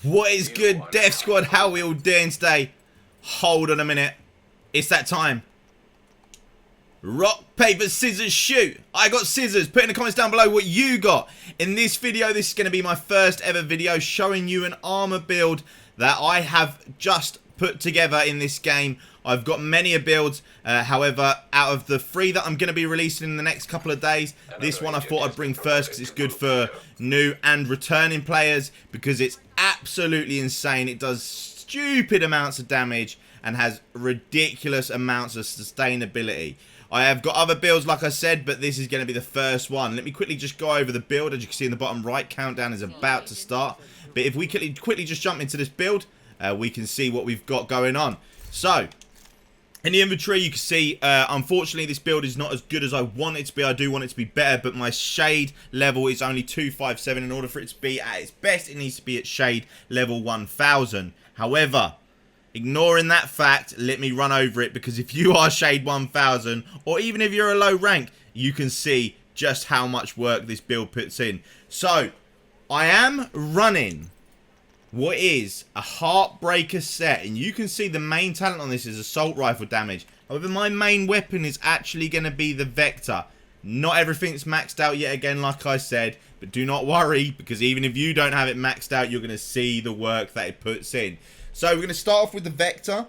What is good, Death Squad? How are we all doing today? Hold on a minute. It's that time. Rock, paper, scissors, shoot. I got scissors. Put in the comments down below what you got. In this video, this is going to be my first ever video showing you an armor build that I have just put together in this game. I've got many builds, however, out of the 3 that I'm going to be releasing in the next couple of days, this one I thought I'd bring first because it's good for new and returning players because it's absolutely insane. It does stupid amounts of damage and has ridiculous amounts of sustainability. I have got other builds, like I said, but this is going to be the first one. Let me quickly just go over the build. As you can see in the bottom right, countdown is about to start. But if we quickly just jump into this build, we can see what we've got going on. So, in the inventory, you can see, unfortunately, this build is not as good as I want it to be. I do want it to be better, but my shade level is only 257. In order for it to be at its best, it needs to be at shade level 1000. However, ignoring that fact, let me run over it, because if you are shade 1000, or even if you're a low rank, you can see just how much work this build puts in. So, I am running what is a Heartbreaker set, and you can see the main talent on this is assault rifle damage. However, my main weapon is actually going to be the Vector. Not everything's maxed out yet again, like I said, but do not worry, because even if you don't have it maxed out, you're going to see the work that it puts in. So we're going to start off with the Vector.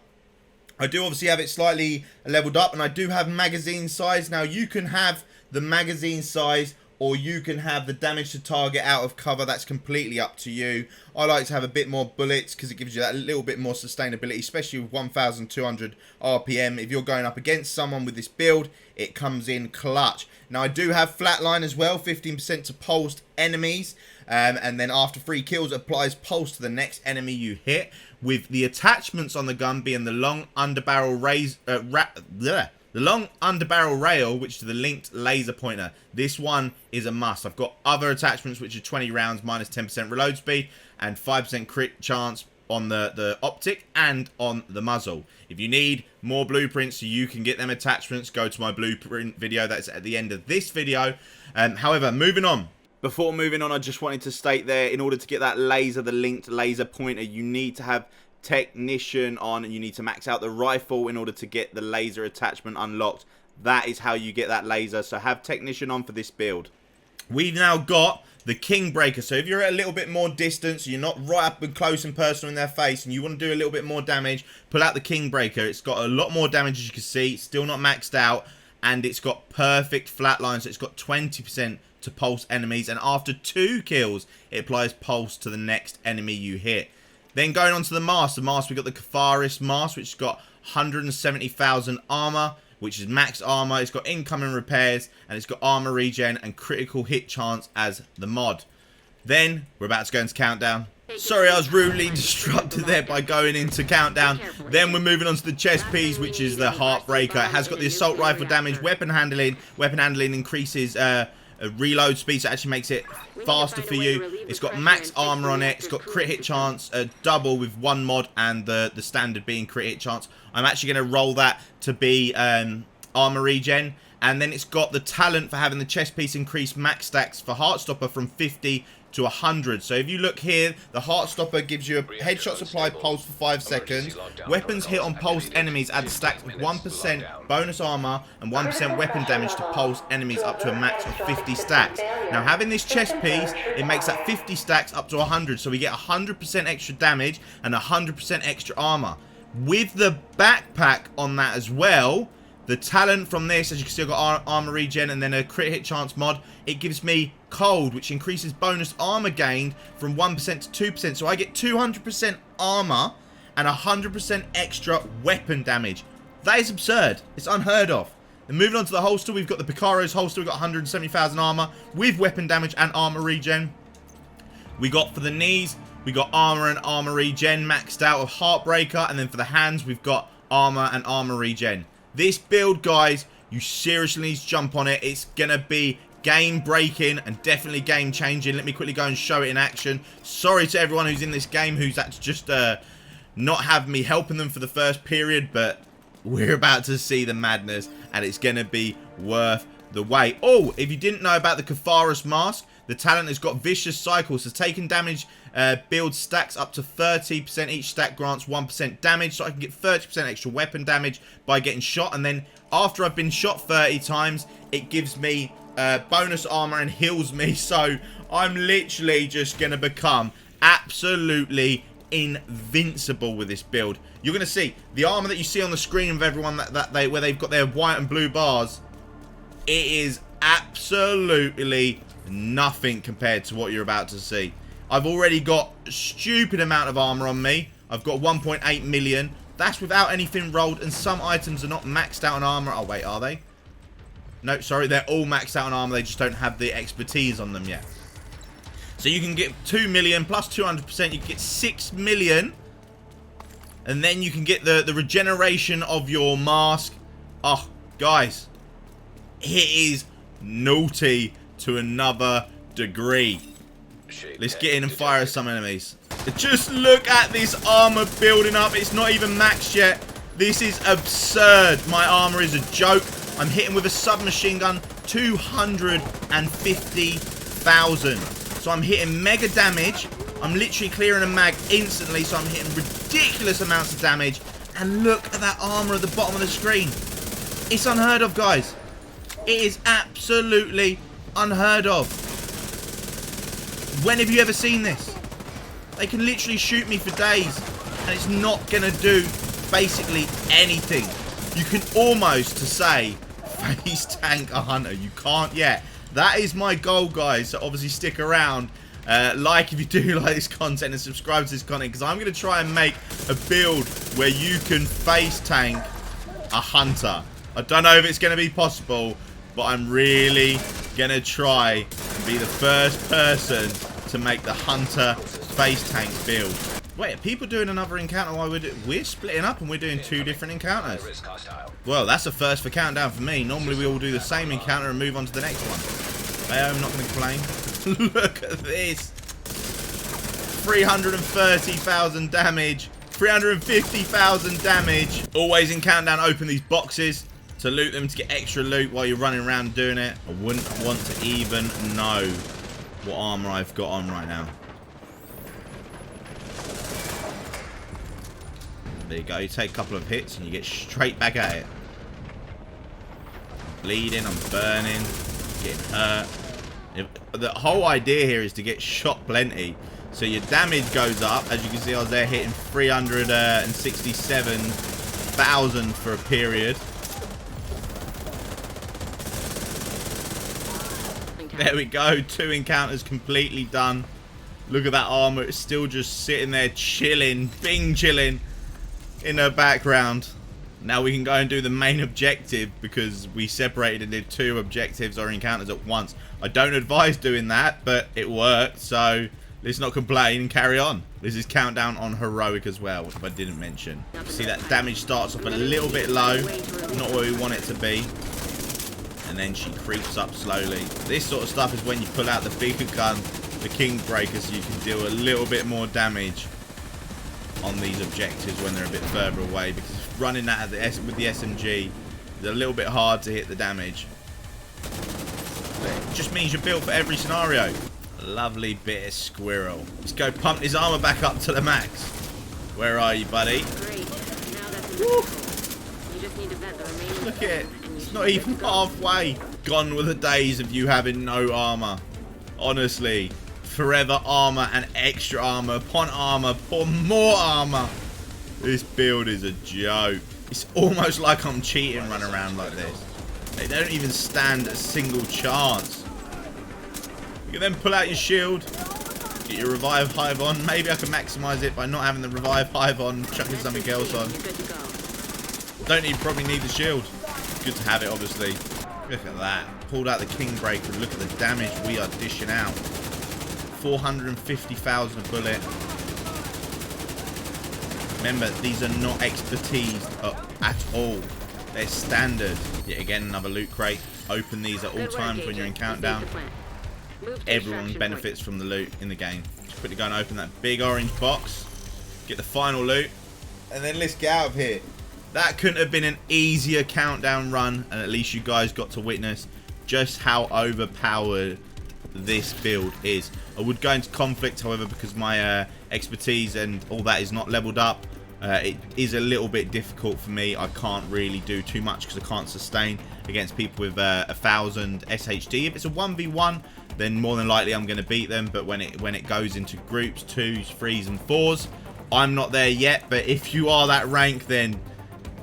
I do obviously have it slightly leveled up, and I do have magazine size. Now you can have the magazine size, or you can have the damage to target out of cover. That's completely up to you. I like to have a bit more bullets because it gives you that little bit more sustainability, especially with 1200 RPM. If you're going up against someone with this build, it comes in clutch. Now, I do have flatline as well, 15% to pulsed enemies. And then after 3 kills, it applies pulse to the next enemy you hit. With the attachments on the gun being the long underbarrel rail, which is the linked laser pointer. This one is a must. I've got other attachments which are 20 rounds minus 10% reload speed and 5% crit chance on the optic and on the muzzle. If you need more blueprints so you can get them attachments, go to my blueprint video. That's at the end of this video. However, moving on. Before moving on, I just wanted to state there, in order to get that laser, the linked laser pointer, you need to have Technician on, and you need to max out the rifle in order to get the laser attachment unlocked. That is how you get that laser, so have Technician on for this build. We've now got the King Breaker, so if you're at a little bit more distance, you're not right up and close and personal in their face, and you want to do a little bit more damage, pull out the King Breaker. It's got a lot more damage, as you can see, still not maxed out, and it's got perfect flatline, so it's got 20% to pulse enemies, and after 2 kills, it applies pulse to the next enemy you hit. Then going on to the mask, we've got the Catharis mask, which has got 170,000 armor, which is max armor. It's got incoming repairs, and it's got armor regen and critical hit chance as the mod. Then we're about to go into countdown. Sorry, I was rudely disrupted there by going into countdown. Then we're moving on to the chest piece, which is the Heartbreaker. It has got the assault rifle damage, weapon handling. Weapon handling increases reload speed, so it actually makes it faster for you. It's got max armor on it. It's got crit hit chance, double with 1 mod, and the standard being crit hit chance. I'm actually going to roll that to be armor regen. And then it's got the talent for having the chest piece increase max stacks for Heartstopper from 50 to 100. So if you look here, the Heartstopper gives you a headshot supply pulse for 5 seconds. Weapons hit on pulsed enemies add stacks of 1% bonus armor and 1% weapon damage to pulsed enemies up to a max of 50 stacks. Now, having this chest piece, it makes that 50 stacks up to 100. So we get 100% extra damage and 100% extra armor. With the backpack on that as well, the talent from this, as you can see, I've got armor regen and then a crit hit chance mod. It gives me cold, which increases bonus armor gained from 1% to 2%. So I get 200% armor and 100% extra weapon damage. That is absurd. It's unheard of. And moving on to the holster, we've got the Picaro's holster. We've got 170,000 armor with weapon damage and armor regen. We got for the knees, we got armor and armor regen maxed out of Heartbreaker. And then for the hands, we've got armor and armor regen. This build, guys, you seriously need to jump on it. It's going to be game breaking and definitely game changing. Let me quickly go and show it in action. Sorry to everyone who's in this game who's had to just not have me helping them for the first period, but we're about to see the madness and it's going to be worth the wait. Oh, if you didn't know about the Catharis mask, The talent has got vicious cycles, so taking damage builds stacks up to 30%. Each stack grants 1% damage, so I can get 30% extra weapon damage by getting shot. And then after I've been shot 30 times, it gives me bonus armor and heals me. So I'm literally just going to become absolutely invincible with this build. You're going to see the armor that you see on the screen of everyone where they've got their white and blue bars. It is absolutely nothing compared to what you're about to see. I've already got a stupid amount of armor on me. I've got 1.8 million. That's without anything rolled, and some items are not maxed out on armor. Oh wait, are they? No, sorry, they're all maxed out on armor. They just don't have the expertise on them yet. So you can get 2 million plus 200%. You can get 6 million. And then you can get the regeneration of your mask. Oh, guys. It is naughty to another degree. Let's get in and fire some enemies. Just look at this armor building up. It's not even maxed yet. This is absurd. My armor is a joke. I'm hitting with a submachine gun 250,000. So I'm hitting mega damage. I'm literally clearing a mag instantly, so I'm hitting ridiculous amounts of damage. And look at that armor at the bottom of the screen. It's unheard of, guys. It is absolutely unheard of. When have you ever seen this? They can literally shoot me for days, and it's not going to do basically anything. You can almost say face tank a hunter. You can't yet. That is my goal, guys. So obviously stick around. Like if you do like this content, and subscribe to this content, because I'm going to try and make a build where you can face tank a hunter. I don't know if it's going to be possible, but I'm really going to try and be the first person to make the hunter face tank build. Wait, are people doing another encounter while we're splitting up and we're doing 2 different encounters? Well, that's a first for Countdown for me. Normally we all do the same encounter and move on to the next one. I'm not going to complain. Look at this. 330,000 damage. 350,000 damage. Always in Countdown, open these boxes to loot them, to get extra loot while you're running around doing it. I wouldn't want to even know what armor I've got on right now. There you go. You take a couple of hits and you get straight back at it. I'm bleeding, I'm burning, getting hurt. The whole idea here is to get shot plenty. So your damage goes up. As you can see, I was there hitting 367,000 for a period. There we go. 2 encounters completely done. Look at that armor. It's still just sitting there chilling. Bing chilling in the background. Now we can go and do the main objective, because we separated and did 2 objectives or encounters at once. I don't advise doing that, but it worked. So let's not complain and carry on. This is Countdown on Heroic as well, which I didn't mention. See, that damage starts off a little bit low. Not where we want it to be. And then she creeps up slowly. This sort of stuff is when you pull out the bigger gun, the King Breaker, so you can deal a little bit more damage on these objectives when they're a bit further away, because running that with the SMG is a little bit hard to hit the damage. But it just means you're built for every scenario. Lovely bit of squirrel. Let's go pump his armor back up to the max. Where are you, buddy? Woo. Look at it. It's not even halfway. Gone were the days of you having no armor. Honestly. Forever armor and extra armor upon more armor. This build is a joke. It's almost like I'm cheating running around like this. They don't even stand a single chance. You can then pull out your shield, get your revive hive on. Maybe I can maximize it by not having the revive hive on, chucking something else on. Probably need the shield. Good to have it, obviously. Look at that. Pulled out the King Breaker. Look at the damage we are dishing out. 450,000 a bullet. Remember, these are not expertise at all. They're standard. Yet again, another loot crate. Open these at all times when you're in Countdown. Everyone benefits from the loot in the game. Just quickly go and open that big orange box. Get the final loot. And then let's get out of here. That couldn't have been an easier Countdown run. And at least you guys got to witness just how overpowered this build is. I would go into conflict, however, because my expertise and all that is not leveled up. It is a little bit difficult for me. I can't really do too much because I can't sustain against people with 1000 SHD. If it's a 1v1, then more than likely I'm going to beat them. But when it goes into groups, 2s, 3s and 4s, I'm not there yet. But if you are that rank, then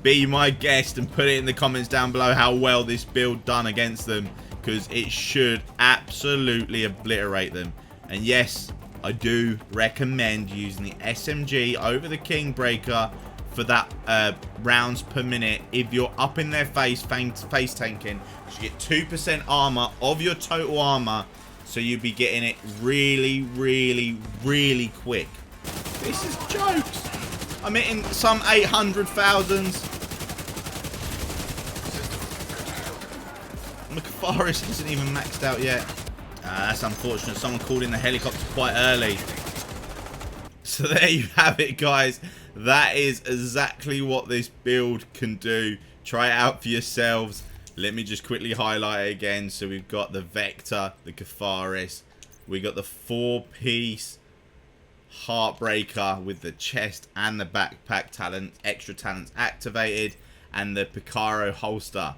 be my guest and put it in the comments down below how well this build done against them, because it should absolutely obliterate them. And yes, I do recommend using the SMG over the Kingbreaker for that rounds per minute. If you're up in their face tanking, you get 2% armor of your total armor, so you'll be getting it really, really, really quick. This is jokes. I'm hitting some 800,000s. The Kafaris isn't even maxed out yet. That's unfortunate. Someone called in the helicopter quite early. So there you have it, guys. That is exactly what this build can do. Try it out for yourselves. Let me just quickly highlight it again. So we've got the Vector, the Kafaris. We got the 4-piece Heartbreaker with the chest and the backpack talent, extra talents activated, and the Picaro holster.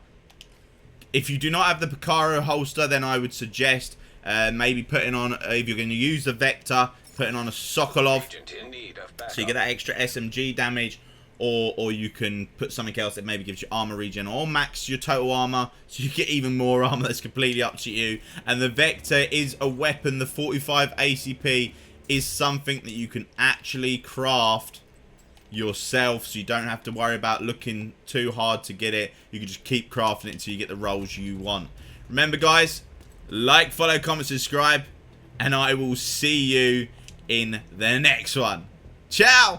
If you do not have the Picaro holster, then I would suggest maybe putting on, if you're going to use the Vector, putting on a Sokolov, so you get that extra SMG damage, or you can put something else that maybe gives you armor regen, or max your total armor, so you get even more armor. That's completely up to you. And the Vector is a weapon. The 45 ACP is something that you can actually craft yourself, so you don't have to worry about looking too hard to get it. You can just keep crafting it until you get the rolls you want. Remember, guys, like, follow, comment, subscribe, and I will see you in the next one. Ciao!